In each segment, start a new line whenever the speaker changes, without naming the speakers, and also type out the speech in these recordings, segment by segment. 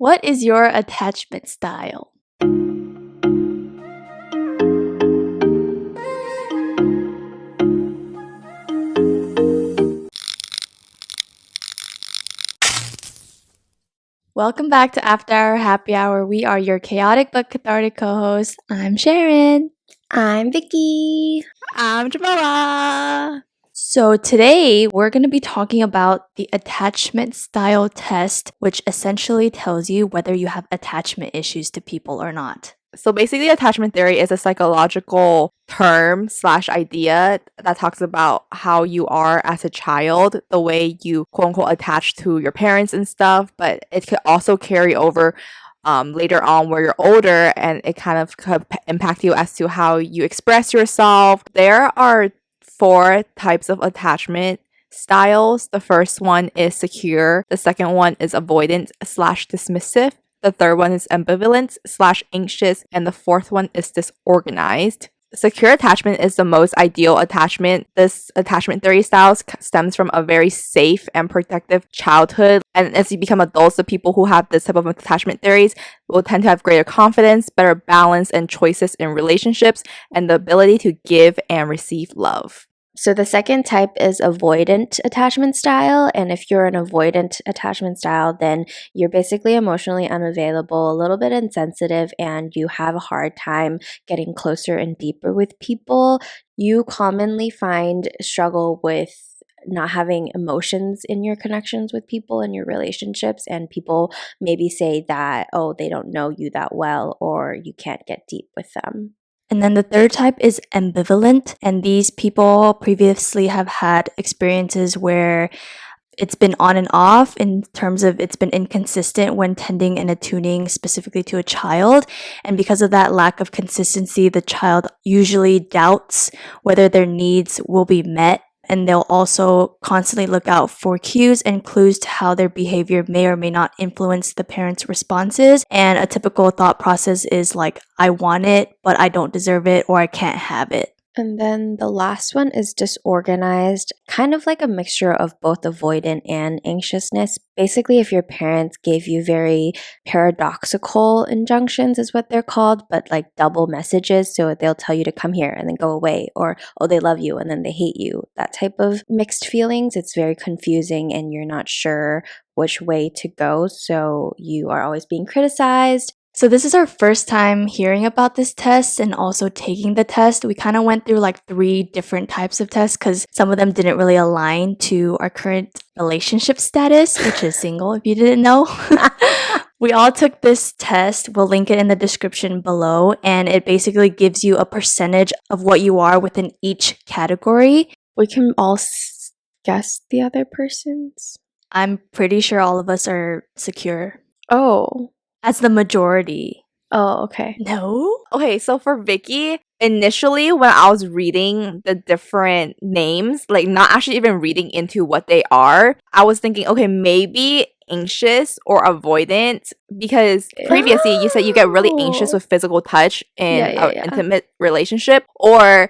What is your attachment style? Welcome back to After Hour Happy Hour. We are your chaotic but cathartic co-hosts. I'm Sharon.
I'm Vicky.
I'm Jamala.
So today we're going to be talking about the attachment style test, which essentially tells you whether you have attachment issues to people or not.
So basically, attachment theory is a psychological term / idea that talks about how you are as a child, the way you quote unquote attach to your parents and stuff, but it could also carry over later on where you're older, and it kind of could impact you as to how you express yourself. There are 4 types of attachment styles. The first one is secure. The second one is avoidant / dismissive. The third one is ambivalent / anxious. And the fourth one is disorganized. Secure attachment is the most ideal attachment. This attachment theory style stems from a very safe and protective childhood. And as you become adults, the people who have this type of attachment theories will tend to have greater confidence, better balance, and choices in relationships, and the ability to give and receive love.
So the second type is avoidant attachment style. And if you're an avoidant attachment style, then you're basically emotionally unavailable, a little bit insensitive, and you have a hard time getting closer and deeper with people. You commonly struggle with not having emotions in your connections with people and your relationships, and people maybe say that, oh, they don't know you that well, or you can't get deep with them.
And then the third type is ambivalent, and these people previously have had experiences where it's been on and off in terms of it's been inconsistent when tending and attuning specifically to a child. And because of that lack of consistency, the child usually doubts whether their needs will be met. And they'll also constantly look out for cues and clues to how their behavior may or may not influence the parents' responses. And a typical thought process is like, I want it, but I don't deserve it, or I can't have it.
And then the last one is disorganized, kind of like a mixture of both avoidant and anxiousness. Basically, if your parents gave you very paradoxical injunctions is what they're called, but like double messages. So they'll tell you to come here and then go away, or, oh, they love you and then they hate you. That type of mixed feelings. It's very confusing and you're not sure which way to go. So you are always being criticized.
So this is our first time hearing about this test and also taking the test. We kind of went through like 3 different types of tests because some of them didn't really align to our current relationship status, which is single if you didn't know. We all took this test. We'll link it in the description below, and it basically gives you a percentage of what you are within each category.
We can all guess the other person's.
I'm pretty sure all of us are secure.
Oh.
As the majority.
Oh, okay.
No?
Okay, so for Vicky, initially when I was reading the different names, like not actually even reading into what they are, I was thinking, okay, maybe anxious or avoidant, because previously you said you get really anxious with physical touch in an intimate relationship, or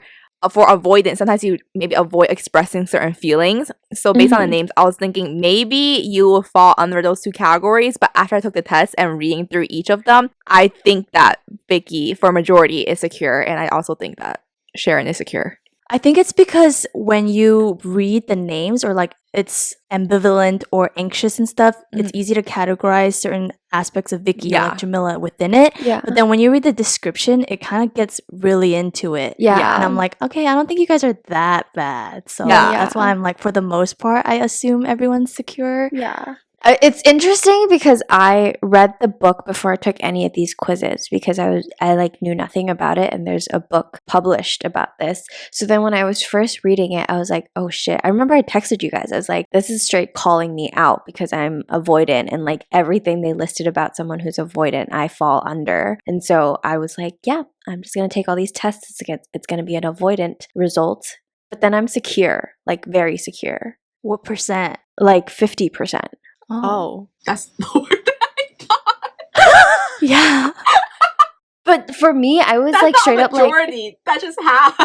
for avoidance, sometimes you maybe avoid expressing certain feelings. So based on the names, I was thinking maybe you will fall under those 2 categories. But after I took the test and reading through each of them, I think that Vicky, for majority, is secure. And I also think that Sharon is secure.
I think it's because when you read the names, or like it's ambivalent or anxious and stuff, it's easy to categorize certain aspects of Vicky or like Jamila within it.
Yeah.
But then when you read the description, it kind of gets really into it.
Yeah.
And I'm like, okay, I don't think you guys are that bad. So that's why I'm like, for the most part, I assume everyone's secure.
Yeah. It's interesting because I read the book before I took any of these quizzes because I like knew nothing about it, and there's a book published about this. So then when I was first reading it, I was like, oh shit. I remember I texted you guys. I was like, this is straight calling me out because I'm avoidant, and like everything they listed about someone who's avoidant, I fall under. And so I was like, yeah, I'm just going to take all these tests. It's going to be an avoidant result. But then I'm secure, like very secure.
What percent?
Like 50%.
Oh,
that's lower than I thought.
Yeah.
But for me, I was
That's
like
not
straight up
majority.
like,
That's just half.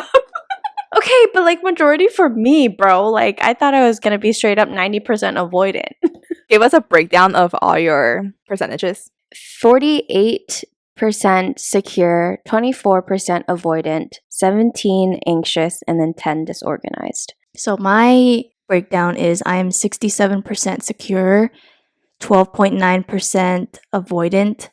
okay, but like majority for me, bro. Like I thought I was gonna be straight up 90% avoidant.
give us a breakdown of all your percentages.
48% secure, 24% avoidant, 17 anxious, and then 10 disorganized.
So my breakdown is I am 67% secure, 12.9% avoidant,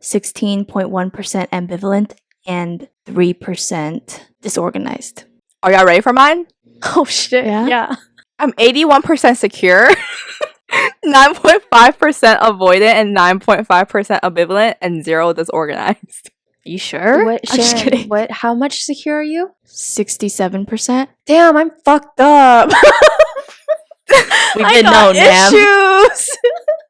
16.1% ambivalent, and 3% disorganized.
Are y'all ready for mine?
Oh shit.
Yeah?
I'm 81% secure, 9.5% avoidant, and 9.5% ambivalent, and 0 disorganized.
You sure?
What,
I'm just
Sharon,
kidding.
how much secure are you?
67%.
Damn, I'm fucked up.
We
I
did
got
know, ma'am.
issues.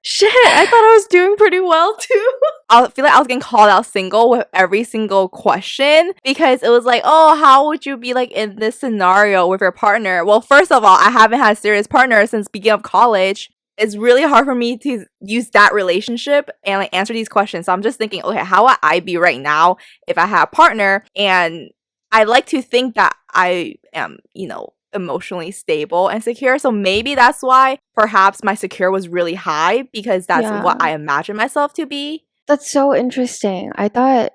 Shit, I thought I was doing pretty well too.
I feel like I was getting called out single with every single question because it was like, oh, how would you be like in this scenario with your partner? Well, first of all, I haven't had a serious partner since beginning of college. It's really hard for me to use that relationship and like answer these questions. So I'm just thinking, okay, how would I be right now if I had a partner? And I like to think that I am, emotionally stable and secure. So maybe that's why perhaps my secure was really high because that's what
Yeah.
I imagine myself to be.
That's so interesting. I thought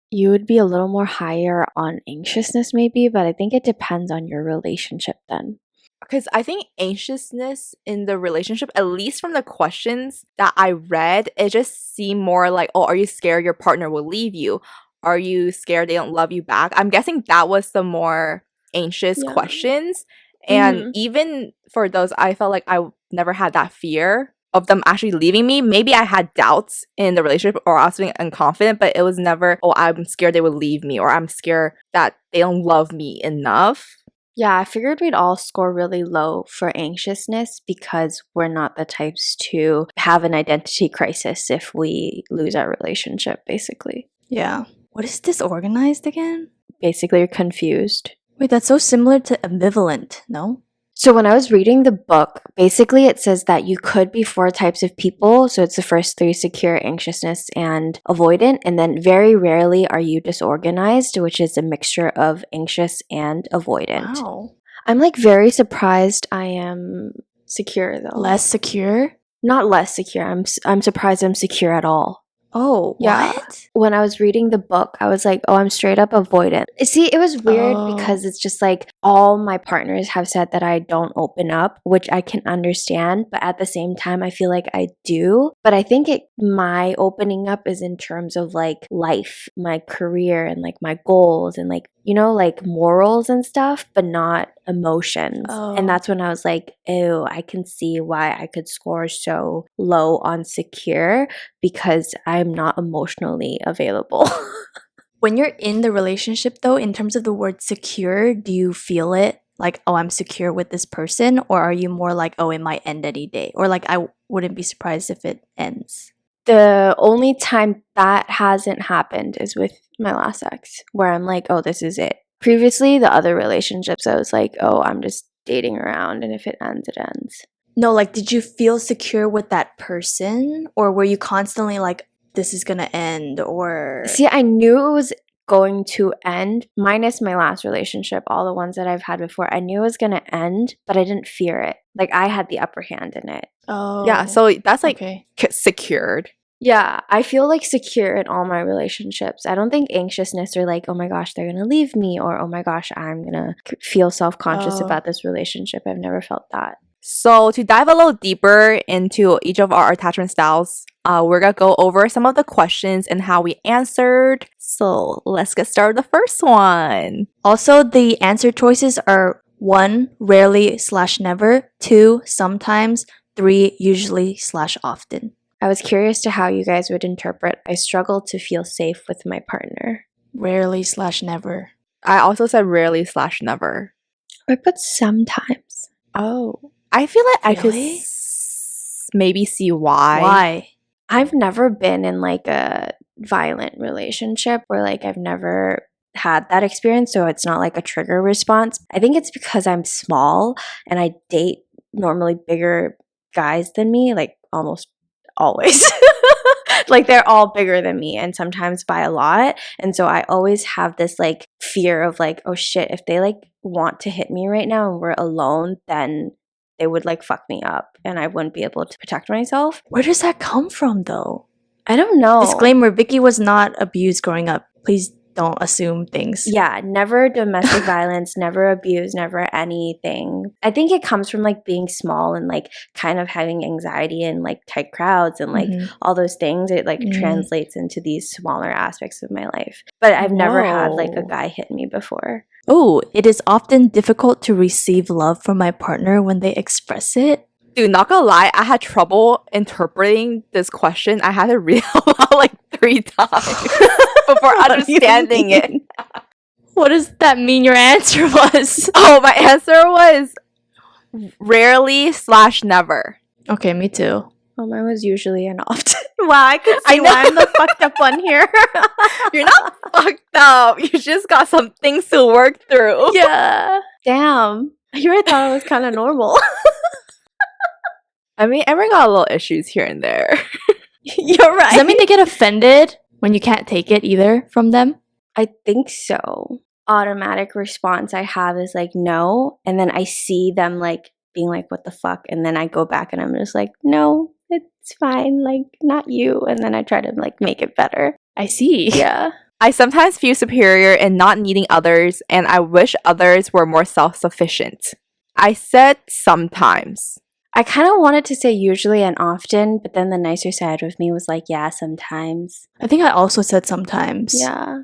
you would be a little more higher on anxiousness maybe, but I think it depends on your relationship then.
Because I think anxiousness in the relationship, at least from the questions that I read, it just seemed more like, oh, are you scared your partner will leave you? Are you scared they don't love you back? I'm guessing that was the more anxious
Yeah.
questions. And
Mhm.
even for those, I felt like I never had that fear of them actually leaving me. Maybe I had doubts in the relationship or I was feeling unconfident, but it was never, oh, I'm scared they would leave me or I'm scared that they don't love me enough.
Yeah, I figured we'd all score really low for anxiousness because we're not the types to have an identity crisis if we lose our relationship, basically.
Yeah. What is disorganized again?
Basically, you're confused.
Wait, that's so similar to ambivalent, no?
So when I was reading the book, basically it says that you could be 4 types of people. So it's the first 3, secure, anxiousness, and avoidant. And then very rarely are you disorganized, which is a mixture of anxious and avoidant.
Wow.
I'm like very surprised I am secure though.
Less secure?
Not less secure. I'm surprised I'm secure at all.
Oh,
Yeah.
what?
When I was reading the book, I was like, oh, I'm straight up avoidant. See, it was weird
Oh.
because it's just like all my partners have said that I don't open up, which I can understand. But at the same time, I feel like I do. But I think my opening up is in terms of like life, my career, and like my goals and like, like morals and stuff, but not emotions.
Oh.
And that's when I was like, ew, I can see why I could score so low on secure because I'm not emotionally available.
When you're in the relationship, though, in terms of the word secure, do you feel it? Like, oh, I'm secure with this person? Or are you more like, oh, it might end any day? Or like, I wouldn't be surprised if it ends.
The only time that hasn't happened is with my last ex, where I'm like, oh, this is it. Previously, the other relationships, I was like, oh, I'm just dating around, and if it ends, it ends.
No, like, did you feel secure with that person? Or were you constantly like, this is gonna end? Or.
See, I knew it was going to end, minus my last relationship, all the ones that I've had before. I knew it was going to end, but I didn't fear it. Like, I had the upper hand in it.
Oh.
Yeah, so that's like
okay.
secured.
Yeah, I feel like secure in all my relationships. I don't think anxiousness or like, oh my gosh, they're going to leave me, or oh my gosh, I'm going to feel self-conscious
Oh.
about this relationship. I've never felt that.
So to dive a little deeper into each of our attachment styles, we're going to go over some of the questions and how we answered. So let's get started with the first one.
Also, the answer choices are 1, rarely/never, 2, sometimes, 3, usually/often.
I was curious to how you guys would interpret, I struggle to feel safe with my partner.
Rarely/never.
I also said rarely/never.
I put sometimes.
Oh. I feel like I could
Really?
maybe see why.
Why?
I've never been in like a violent relationship or like I've never had that experience, so it's not like a trigger response. I think it's because I'm small and I date normally bigger guys than me, like almost always. Like they're all bigger than me and sometimes by a lot. And so I always have this like fear of like, oh shit, if they like want to hit me right now and we're alone, then they would like fuck me up and I wouldn't be able to protect myself.
Where does that come from, though?
I don't know.
Disclaimer, Vicky was not abused growing up. Please don't assume things.
Yeah, never domestic violence, never abuse, never anything. I think it comes from like being small and like kind of having anxiety in like tight crowds and like all those things. It like translates into these smaller aspects of my life. But I've never had like a
Whoa.
guy hit me before.
Oh, it is often difficult to receive love from my partner when they express it.
Dude, not gonna lie, I had trouble interpreting this question. I had to read it out like 3 times before understanding it.
What does that mean your answer was?
Oh, my answer was rarely/never.
Okay, me too.
Oh, mine was usually and often. Wow, I could
I
see
know.
why I'm the fucked up one here.
You're not fucked up. You just got some things to work through.
Yeah.
Damn. You would have thought it was kind of normal.
I mean, everyone got little issues here and there.
You're right.
Does that mean they get offended when you can't take it either from them?
I think so. Automatic response I have is like no, and then I see them like being like what the fuck, and then I go back and I'm just like no, it's fine, like not you, and then I try to like make it better.
I see.
Yeah.
I sometimes feel superior in not needing others, and I wish others were more self-sufficient. I said sometimes.
I kind of wanted to say usually and often, but then the nicer side of me was like, yeah, sometimes.
I think I also said sometimes.
Yeah.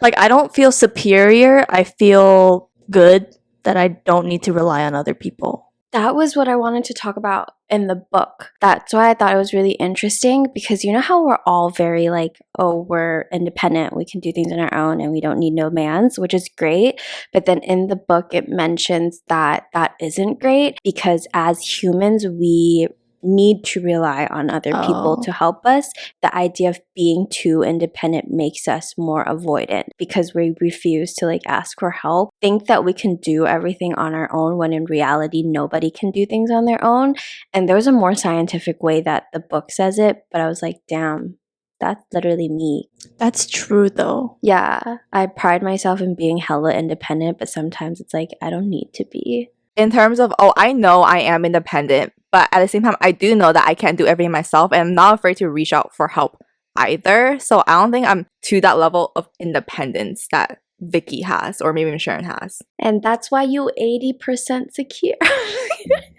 Like, I don't feel superior. I feel good that I don't need to rely on other people.
That was what I wanted to talk about in the book. That's why I thought it was really interesting, because you know how we're all very like, oh, we're independent, we can do things on our own and we don't need no man's, which is great. But then in the book, it mentions that that isn't great, because as humans, we need to rely on other people to help us. The idea of being too independent makes us more avoidant, because we refuse to like ask for help, think that we can do everything on our own, when in reality nobody can do things on their own. And there's a more scientific way that the book says it, but I was like, damn, that's literally me.
That's true, though.
Yeah, I pride myself in being hella independent, but sometimes it's like I don't need to be.
In terms of, oh, I know I am independent, but at the same time, I do know that I can't do everything myself, and I'm not afraid to reach out for help either. So I don't think I'm to that level of independence that Vicky has, or maybe even Sharon has.
And that's why you 80% secure.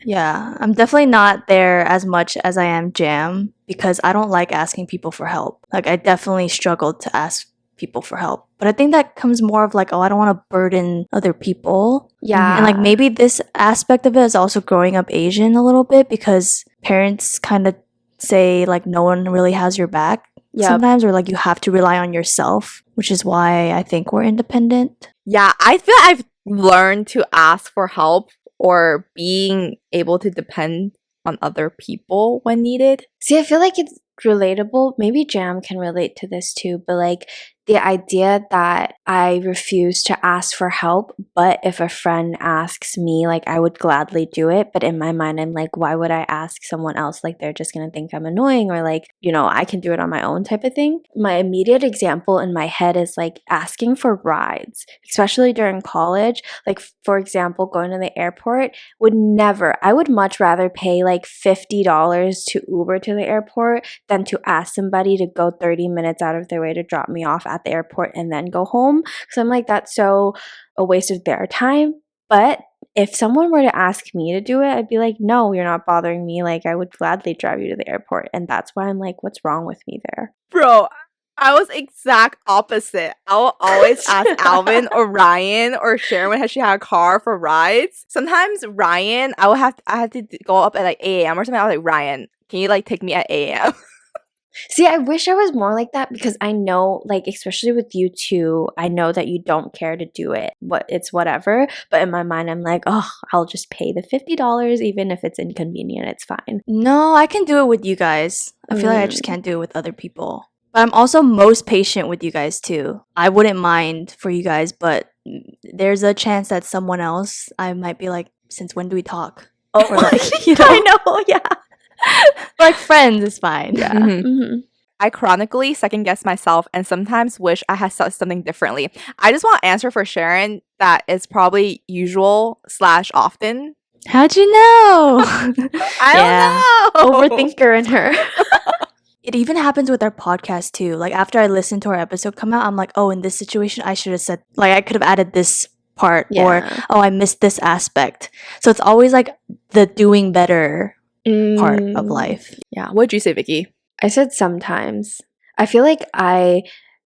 Yeah, I'm definitely not there as much as I am Jam, because I don't like asking people for help. Like, I definitely struggled to ask people for help. But I think that comes more of like, oh, I don't want to burden other people.
Yeah.
And like maybe this aspect of it is also growing up Asian a little bit, because parents kind of say like no one really has your back sometimes, or like you have to rely on yourself, which is why I think we're independent.
Yeah, I feel I've learned to ask for help, or being able to depend on other people when needed.
See, I feel like it's relatable. Maybe Jam can relate to this too, but like the idea that I refuse to ask for help, but if a friend asks me, like I would gladly do it. But in my mind, I'm like, why would I ask someone else? Like they're just gonna think I'm annoying, or like, you know, I can do it on my own type of thing. My immediate example in my head is like asking for rides, especially during college. Like, for example, going to the airport I would much rather pay like $50 to Uber to the airport than to ask somebody to go 30 minutes out of their way to drop me off at the airport and then go home. So I'm like, that's so a waste of their time. But if someone were to ask me to do it, I'd be like, no, you're not bothering me. Like, I would gladly drive you to the airport. And that's why I'm like, what's wrong with me there?
Bro, I was exact opposite. I will always ask Alvin or Ryan or Sharon when she had a car for rides. Sometimes Ryan, I had to go up at like 8 a.m. or something. I was like, Ryan, can you like take me at 8 a.m.?
See, I wish I was more like that, because I know, like, especially with you two, I know that you don't care to do it. It's whatever. But in my mind, I'm like, oh, I'll just pay the $50, even if it's inconvenient. It's fine.
No, I can do it with you guys. I feel like I just can't do it with other people. But I'm also most patient with you guys too. I wouldn't mind for you guys, but there's a chance that someone else, I might be like, since when do we talk?
Oh,
Or like, you know,
I know, yeah.
like friends is fine. Yeah.
Mm-hmm.
I chronically second guess myself and sometimes wish I had said something differently. I just want to answer for Sharon that is probably usual/often.
How'd you know?
I don't know.
Overthinker in her.
It even happens with our podcast too. Like after I listen to our episode come out, I'm like, oh, in this situation, I should have said, like, I could have added this part, or
Yeah.
oh, I missed this aspect. So it's always like the doing better part of life.
Yeah. What'd you say, Vicky?
I said sometimes. I feel like I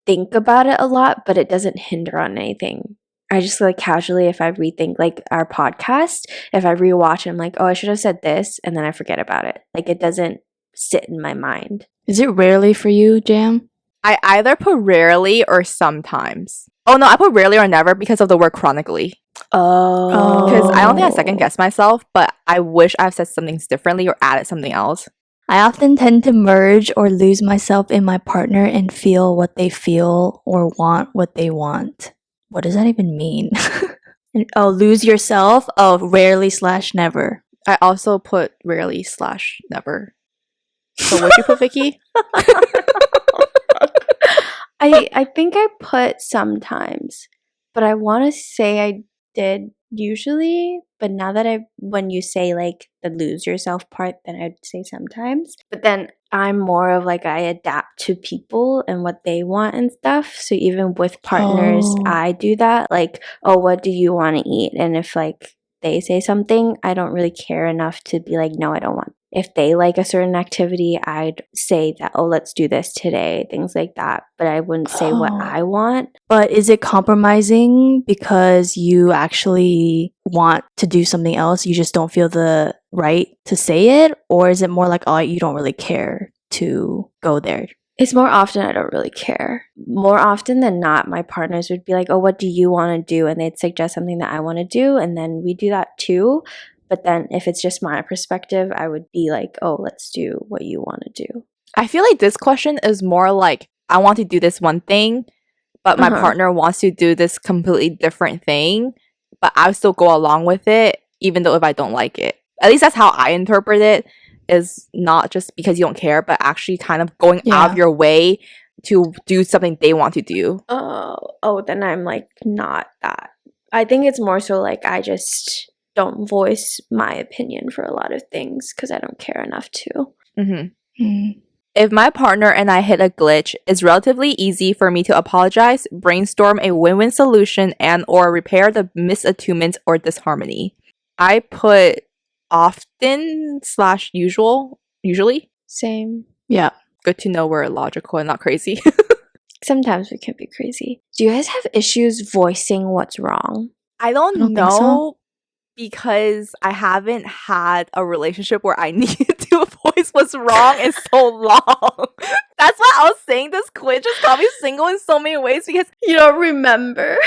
think about it a lot, but it doesn't hinder on anything. I just like casually, if I rethink like our podcast, if I rewatch, I'm like, oh, I should have said this, and then I forget about it. Like it doesn't sit in my mind.
Is it rarely for you, Jam?
I either put rarely or sometimes. Oh no, I put rarely or never because of the word chronically.
Oh.
Because I don't think I second guess myself, but I wish I've said something differently or added something else.
I often tend to merge or lose myself in my partner and feel what they feel or want what they want. What does that even mean? Oh, lose yourself? Oh, rarely / never.
I also put rarely / never. So what'd you put, Vicky?
I think I put sometimes, but I want to say I did usually, but now that when you say like the lose yourself part, then I'd say sometimes. But then I'm more of like I adapt to people and what they want and stuff. So even with partners,
Oh.
I do that. Like, oh, what do you want to eat? And if like they say something, I don't really care enough to be like, no, I don't want. If they like a certain activity, I'd say that, oh, let's do this today, things like that. But I wouldn't say what
Oh.
I want.
But is it compromising because you actually want to do something else? You just don't feel the right to say it? Or is it more like, oh, you don't really care to go there?
It's more often I don't really care. More often than not, my partners would be like, oh, what do you want to do? And they'd suggest something that I want to do. And then we do that too. But then if it's just my perspective, I would be like, oh, let's do what you want to do.
I feel like this question is more like, I want to do this one thing, but my partner wants to do this completely different thing, but I still go along with it, even though if I don't like it. At least that's how I interpret it, is not just because you don't care, but actually kind of going out of your way to do something they want to do.
Oh, then I'm like not that. I think it's more so like I just don't voice my opinion for a lot of things because I don't care enough to.
Mm-hmm. If my partner and I hit a glitch, it's relatively easy for me to apologize, brainstorm a win-win solution, and or repair the misattunement or disharmony. I put often / usually.
Same.
Yeah.
Good to know we're logical and not crazy.
Sometimes we can be crazy. Do you guys have issues voicing what's wrong?
I don't
think
know
so.
because I haven't had a relationship where I needed to voice what's wrong in so long. That's why I was saying this quiz is probably single in so many ways because
You don't remember?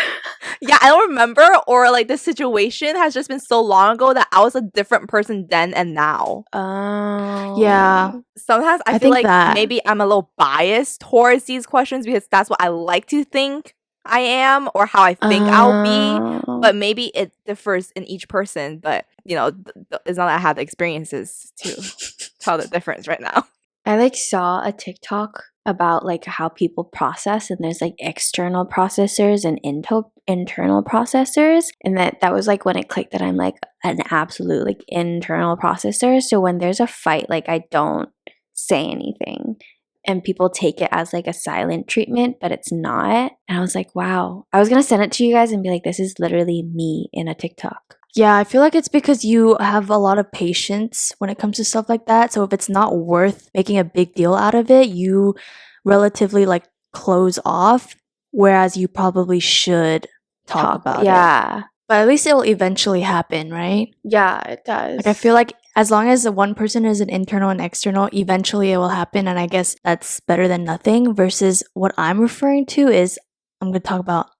yeah, I don't remember, or like the situation has just been so long ago that I was a different person then and now.
Oh.
Yeah.
Sometimes I feel
think
like
that.
maybe I'm a little biased towards these questions because that's what I like to think I am or how I think I'll be. But maybe it differs in each person. But, you know, it's not that I have the experiences to tell the difference right now.
I like saw a TikTok about like how people process, and there's like external processors and internal processors, and that was like when it clicked that I'm like an absolute like internal processor. So when there's a fight, like I don't say anything, and people take it as like a silent treatment, but it's not. And I was like, wow. I was gonna send it to you guys and be like, this is literally me in a TikTok.
Yeah, I feel like it's because you have a lot of patience when it comes to stuff like that. So if it's not worth making a big deal out of it, you relatively like close off, whereas you probably should talk about it.
Yeah.
But at least it'll eventually happen, right?
Yeah, it does.
Like I feel like as long as the one person is an internal and external, eventually it will happen, and I guess that's better than nothing. Versus what I'm referring to is I'm gonna talk about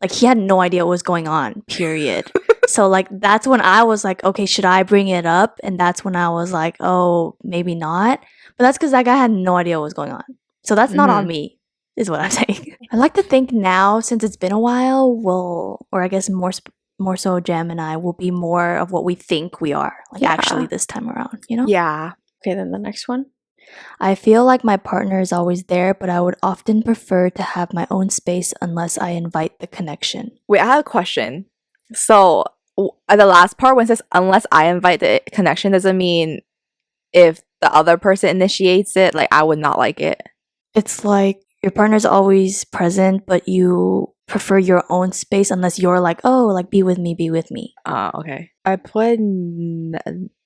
like he had no idea what was going on, period. So like that's when I was like, okay, should I bring it up? And that's when I was like, oh, maybe not. But that's because that guy had no idea what was going on. So that's not on me, is what I'm saying. I like to think now, since it's been a while, or I guess more so Jam and I will be more of what we think we are, like actually this time around, you know?
Yeah.
Okay, then the next one.
I feel like my partner is always there, but I would often prefer to have my own space unless I invite the connection.
Wait, I have a question. So at the last part when it says unless I invite the connection, doesn't mean if the other person initiates it, like I would not like it.
It's like your partner's always present, but you prefer your own space unless you're like, oh, like be with me, be with me.
Okay. I put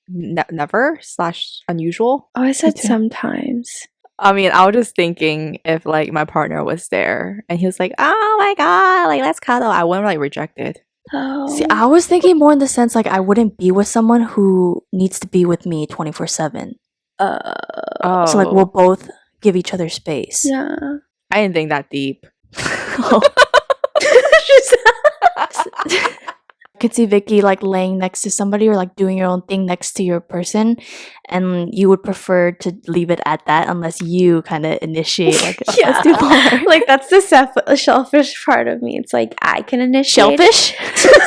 never / unusual.
Oh, I said
too.
sometimes.
I mean, I was just thinking if like my partner was there and he was like, oh my god, like let's cuddle, I wouldn't like reject it.
Oh.
See, I was thinking more in the sense like I wouldn't be with someone who needs to be with me 24/7.
Oh,
So like we'll both give each other space.
Yeah.
I didn't think that deep.
I could see Vicky like laying next to somebody or like doing your own thing next to your person, and you would prefer to leave it at that unless you kind of initiate like let's do more.
Like that's the selfish part of me. It's like I can initiate.
Shellfish?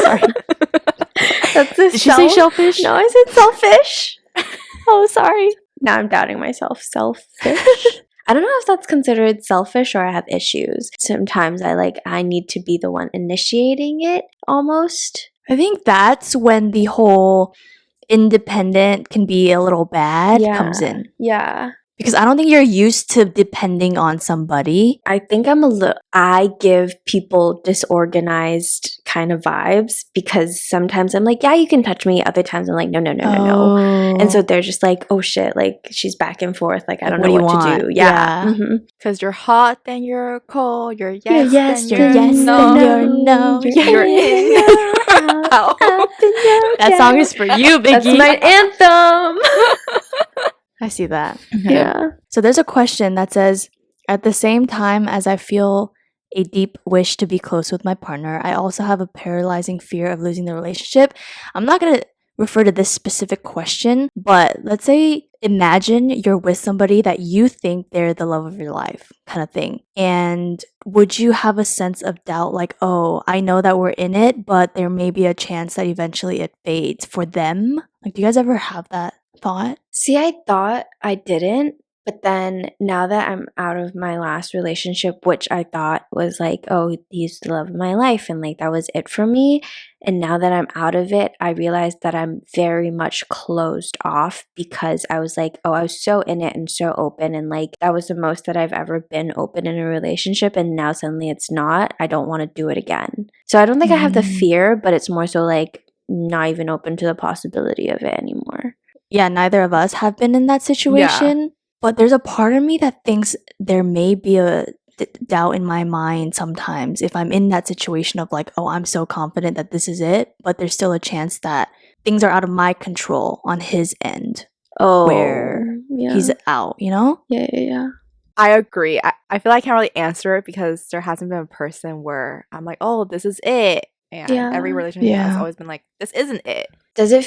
Sorry.
That's the
Did you say shellfish?
No, I said selfish. Oh, sorry. Now I'm doubting myself. Selfish. I don't know if that's considered selfish or I have issues. Sometimes I need to be the one initiating it almost.
I think that's when the whole independent can be a little bad comes in.
Yeah.
Because I don't think you're used to depending on somebody.
I think I give people disorganized kind of vibes because sometimes I'm like, yeah, you can touch me. Other times I'm like, no. And so they're just like, oh shit, like she's back and forth. Like I don't know what to do. Yeah. Mm-hmm.
Because you're hot, then you're cold. You're
You're
yes,
yes,
then
you're
you're
yes,
no.
then you're no.
You're in. Out.
That song is for you, Biggie.
That's my anthem.
I see that.
Yeah.
So there's a question that says, at the same time as I feel a deep wish to be close with my partner, I also have a paralyzing fear of losing the relationship. I'm not going to refer to this specific question, but let's say imagine you're with somebody that you think they're the love of your life kind of thing. And would you have a sense of doubt like, oh, I know that we're in it, but there may be a chance that eventually it fades for them? Like, do you guys ever have that thought?
See, I thought I didn't, but then now that I'm out of my last relationship, which I thought was like, oh, he's the love of my life, and like that was it for me. And now that I'm out of it, I realized that I'm very much closed off because I was like, oh, I was so in it and so open, and like that was the most that I've ever been open in a relationship, and now suddenly it's not. I don't want to do it again. So I don't think I have the fear, but it's more so like not even open to the possibility of it anymore.
Yeah, neither of us have been in that situation, but there's a part of me that thinks there may be a doubt in my mind sometimes if I'm in that situation of like, oh, I'm so confident that this is it, but there's still a chance that things are out of my control on his end.
Oh,
where he's out, you know?
Yeah.
I agree. I feel like I can't really answer it because there hasn't been a person where I'm like, oh, this is it. And every relationship has always been like, this isn't it.
Is it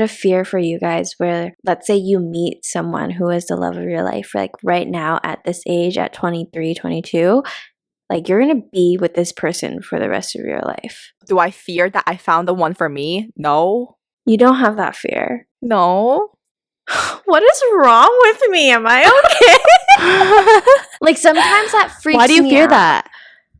a fear for you guys where, let's say you meet someone who is the love of your life, like right now at this age, at 23, 22, like you're going to be with this person for the rest of your life?
Do I fear that I found the one for me? No.
You don't have that fear.
No.
What is wrong with me? Am I okay? Like sometimes that freaks me out.
Why do you fear that?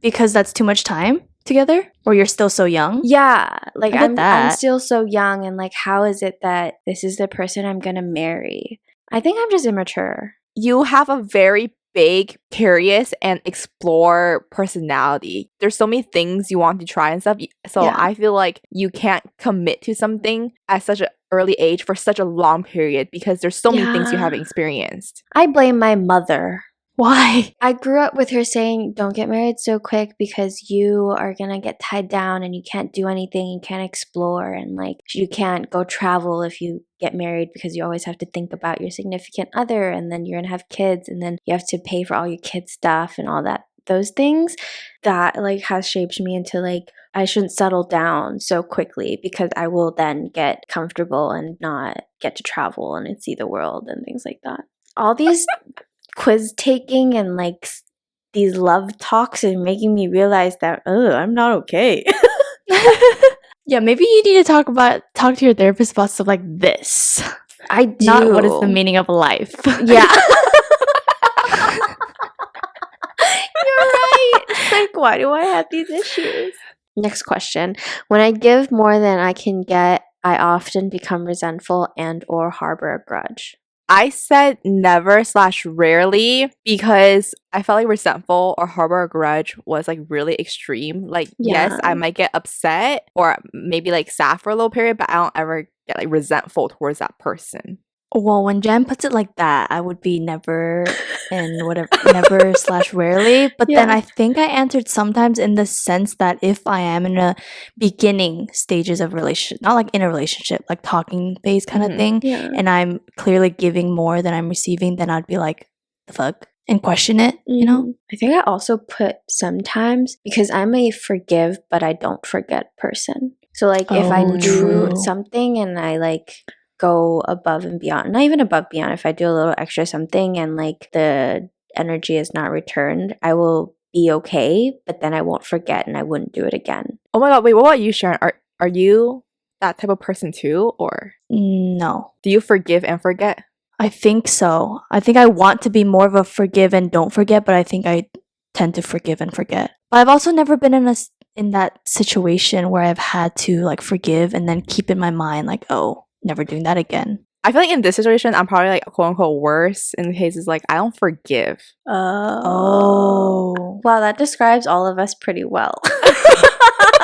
Because that's too much time together? Or you're still so young?
Yeah, like I'm
that.
still so young, and like how is it that this is the person I'm gonna marry? I think I'm just immature.
You have a very big, curious, and explore personality. There's so many things you want to try and stuff. So I feel like you can't commit to something at such an early age for such a long period because there's so many things you haven't experienced.
I blame my mother.
Why?
I grew up with her saying, don't get married so quick because you are going to get tied down and you can't do anything, you can't explore, and like you can't go travel if you get married because you always have to think about your significant other, and then you're going to have kids, and then you have to pay for all your kids' stuff and all that. Those things that like has shaped me into like I shouldn't settle down so quickly because I will then get comfortable and not get to travel and see the world and things like that. All these quiz taking and like these love talks are making me realize that I'm not okay.
Yeah, maybe you need to talk to your therapist about stuff like this.
I do.
Not what is the meaning of life.
Yeah. You're right. Like, why do I have these issues? Next question. When I give more than I can get, I often become resentful and or harbor a grudge.
I said never / rarely because I felt like resentful or harbor a grudge was like really extreme. Like, yes,
Yeah.
I might get upset or maybe like sad for a little period, but I don't ever get like resentful towards that person.
Well, when Jen puts it like that, I would be never and whatever, never / rarely. But then
Yeah.
I think I answered sometimes in the sense that if I am in a beginning stages of relationship, not like in a relationship, like talking phase kind of
Mhm.
thing,
Yeah.
and I'm clearly giving more than I'm receiving, then I'd be like, the fuck? And question it, you know?
Mhm. I think I also put sometimes because I'm a forgive but I don't forget person. So like if I
Oh,
do
true.
something and I like go above and beyond, not even above beyond, if I do a little extra something and like the energy is not returned, I will be okay, but then I won't forget and I wouldn't do it again.
Oh my god, wait, what about you, Sharon? Are you that type of person too? Or
No.
do you forgive and forget?
I think so. I think I want to be more of a forgive and don't forget, but I think I tend to forgive and forget. But I've also never been in that situation where I've had to like forgive and then keep in my mind like, oh, never doing that again.
I feel like in this situation, I'm probably like quote unquote worse in the cases like I don't forgive.
Oh.
Wow, that describes all of us pretty well.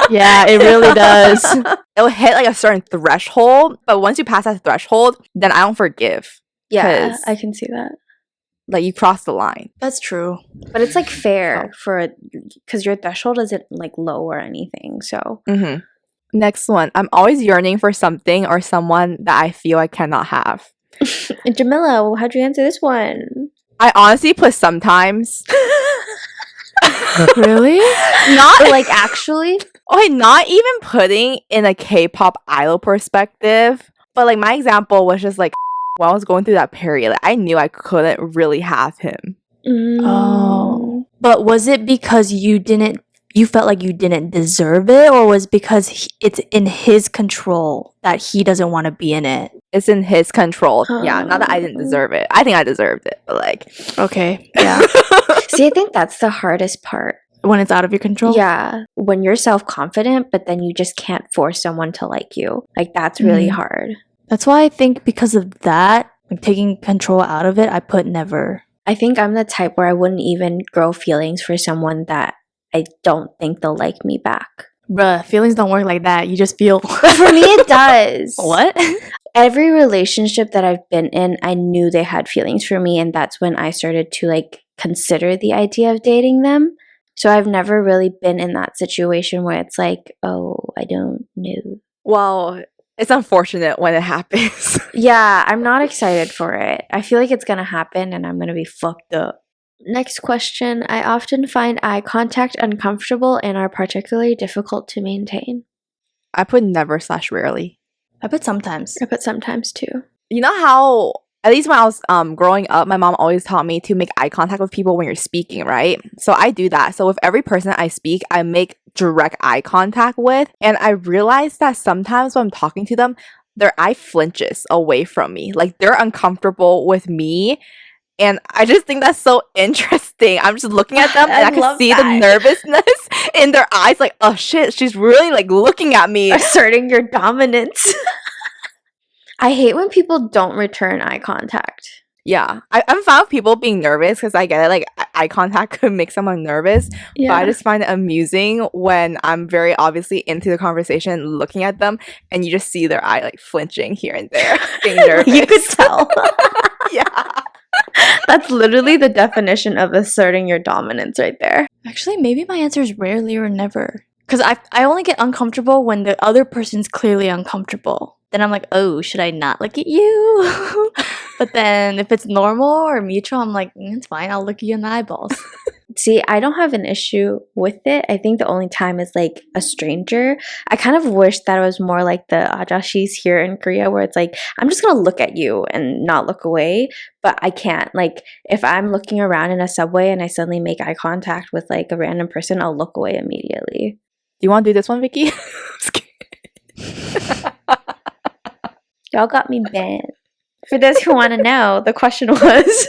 Yeah, it really does.
It'll hit like a certain threshold, but once you pass that threshold, then I don't forgive.
Yeah,
'Cause,
I can see that.
like, you cross the line.
That's true.
But it's like fair for because your threshold isn't like low or anything. So
Mm-hmm. Next one. I'm always yearning for something or someone that I feel I cannot have.
Jamila, how'd you answer this one?
I honestly put sometimes.
Really?
Not
Like actually?
okay, not even putting in a K-pop idol perspective, but like my example was just like when I was going through that period, like, I knew I couldn't really have him.
Oh. But was it because you felt like you didn't deserve it, or was because it's in his control that he doesn't want to be in it?
It's in his control. Yeah, not that I didn't
Oh.
deserve it. I think I deserved it, but like
Okay. Yeah.
See, I think that's the hardest part.
When it's out of your control?
Yeah. When you're self-confident, but then you just can't force someone to like you. Like that's really
Mhm.
hard.
That's why I think because of that, like taking control out of it, I put never.
I think I'm the type where I wouldn't even grow feelings for someone that I don't think they'll like me back.
Bruh, feelings don't work like that. You just feel.
But for me, it does.
What?
Every relationship that I've been in, I knew they had feelings for me, and that's when I started to like consider the idea of dating them. So I've never really been in that situation where it's like, oh, I don't know.
well, it's unfortunate when it happens.
Yeah, I'm not excited for it. I feel like it's gonna happen and I'm gonna be fucked up. Next question. I often find eye contact uncomfortable and are particularly difficult to maintain.
I put never / rarely.
I put sometimes.
I put sometimes too.
You know how at least when I was growing up, my mom always taught me to make eye contact with people when you're speaking, right? So I do that. So with every person I speak, I make direct eye contact with, and I realized that sometimes when I'm talking to them, their eye flinches away from me. Like they're uncomfortable with me. And I just think that's so interesting. I'm just looking at them and I can
love
see
that.
the nervousness in their eyes. Like, oh shit, she's really like looking at me.
Asserting your dominance. I hate when people don't return eye contact.
Yeah, I'm fine with people being nervous because I get it. Like, eye contact could make someone nervous. But I just find it amusing when I'm very obviously into the conversation, looking at them, and you just see their eye like flinching here and there, being nervous.
You could tell.
Yeah.
That's literally the definition of asserting your dominance right there.
Actually, maybe my answer is rarely or never. Because I only get uncomfortable when the other person's clearly uncomfortable. Then I'm like, oh, should I not look at you? But then if it's normal or mutual, I'm like, it's fine. I'll look at you in the eyeballs.
See, I don't have an issue with it. I think the only time is like a stranger. I kind of wish that it was more like the ajashis here in Korea where it's like, I'm just going to look at you and not look away. But I can't. Like, if I'm looking around in a subway and I suddenly make eye contact with like a random person, I'll look away immediately.
Do you want to do this one, Vicky?
Y'all got me banned. For those who want to know, the question was,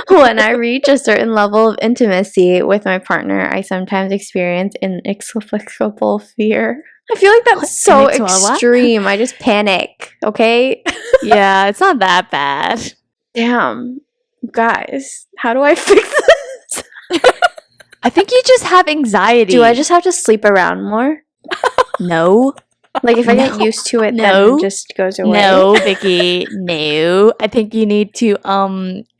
when I reach a certain level of intimacy with my partner, I sometimes experience inexplicable fear. I feel like that's
What?
so
What?
extreme. I just panic, okay?
Yeah, it's not that bad.
Damn. Guys, how do I fix this?
I think you just have anxiety.
Do I just have to sleep around more?
No.
Like if I
No.
get used to it, then
No.
it just goes away.
No, Vicky. No. I think you need to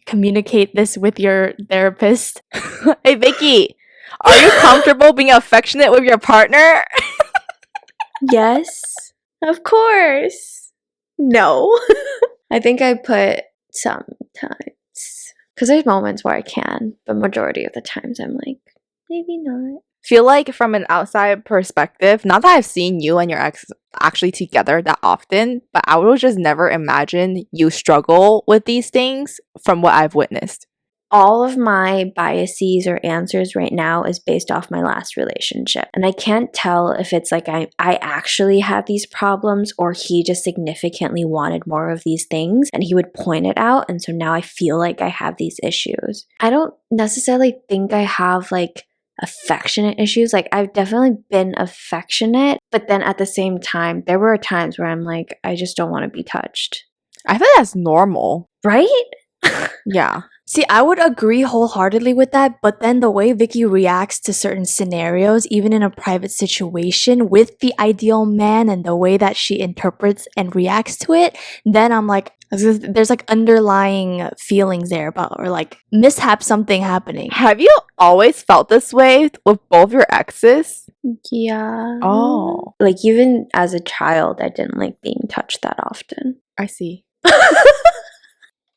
communicate this with your therapist.
Hey, Vicky, are you comfortable being affectionate with your partner?
Yes. Of course. No. I think I put sometimes. Because there's moments where I can, but majority of the times I'm like, maybe not.
Feel like from an outside perspective, not that I've seen you and your ex actually together that often, but I would just never imagine you struggle with these things from what I've witnessed.
All of my biases or answers right now is based off my last relationship. And I can't tell if it's like I actually had these problems or he just significantly wanted more of these things and he would point it out. And so now I feel like I have these issues. I don't necessarily think I have like affectionate issues. Like I've definitely been affectionate, but then at the same time, there were times where I'm like, I just don't want to be touched.
I think that's normal.
Right?
Yeah.
See, I would agree wholeheartedly with that, but then the way Vicky reacts to certain scenarios, even in a private situation with the ideal man and the way that she interprets and reacts to it, then I'm like, there's like underlying feelings there about, or like mishap something happening.
Have you always felt this way with both your exes?
Yeah.
Oh,
Like even as a child, I didn't like being touched that often.
I see.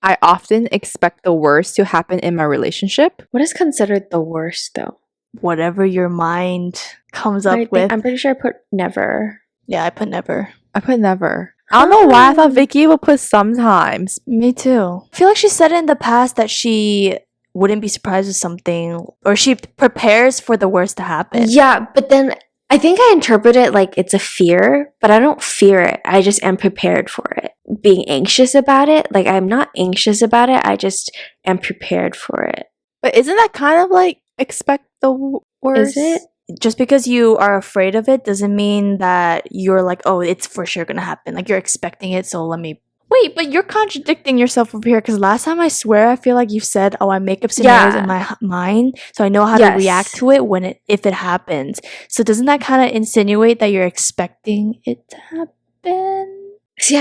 I often expect the worst to happen in my relationship.
What is considered the worst though?
Whatever your mind comes up with.
I'm pretty sure I put never.
Yeah, I put never.
I put never. I don't know why I thought Vicky would put sometimes.
Me too. I feel like she said it in the past that she wouldn't be surprised with something, or she prepares for the worst to happen.
Yeah, but then I think I interpret it like it's a fear, but I don't fear it. I just am prepared for it. Being anxious about it, like I'm not anxious about it. I just am prepared for it.
But isn't that kind of like expect the worst?
Is it?
Just because you are afraid of it doesn't mean that you're like, oh, it's for sure gonna happen. Like you're expecting it, so let me wait. But you're contradicting yourself over here because last time I swear I feel like you said, oh, I make up scenarios in my mind, so I know how to react to it if it happens. So doesn't that kind of insinuate that you're expecting it to happen?
See,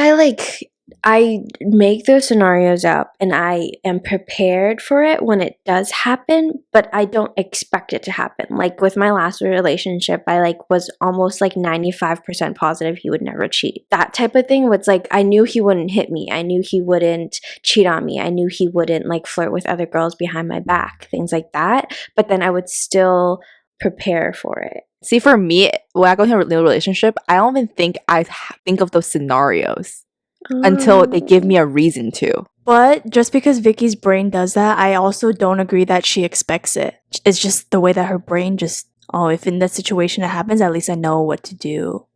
I make those scenarios up and I am prepared for it when it does happen, but I don't expect it to happen. Like with my last relationship, I was almost 95% positive he would never cheat. That type of thing was I knew he wouldn't hit me. I knew he wouldn't cheat on me. I knew he wouldn't flirt with other girls behind my back, things like that. But then I would still prepare for it.
See, for me, when I go into a new relationship, I don't even think I think of those scenarios until they give me a reason to.
But just because Vicky's brain does that, I also don't agree that she expects it. It's just the way that her brain just, oh, if in that situation it happens, at least I know what to do.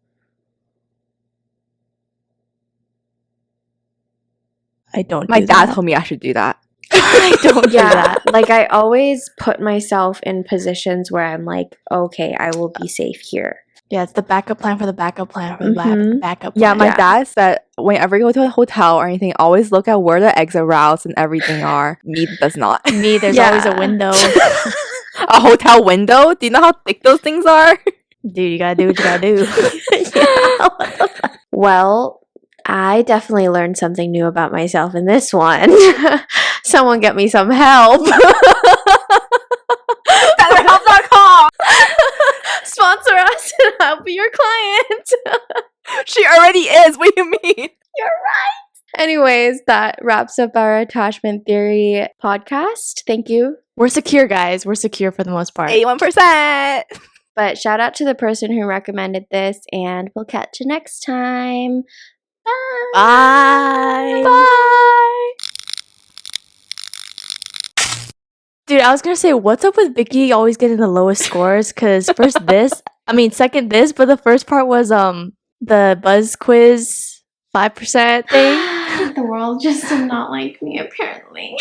I don't
My
do
dad
that.
told me I should do that.
I don't do that.
I always put myself in positions where I'm okay, I will be safe here.
Yeah, it's the backup plan for the backup plan for the backup plan.
Yeah, my dad said whenever you go to a hotel or anything, always look at where the exit routes and everything are. Me does not.
Me, there's always a window.
A hotel window? Do you know how thick those things are?
Dude, you gotta do what you gotta do.
Well, I definitely learned something new about myself in this one. Someone get me some help.
BetterHelp.com.
Sponsor us and I'll be your client.
She already is. What do you mean?
You're right. Anyways, that wraps up our attachment theory podcast. Thank you.
We're secure, guys. We're secure for the most part.
81%.
But shout out to the person who recommended this, and we'll catch you next time. Bye.
Bye.
Bye.
Dude, I was gonna say, what's up with Vicky always getting the lowest scores? Because second this, but the first part was the buzz quiz 5% thing.
The world just did not like me, apparently.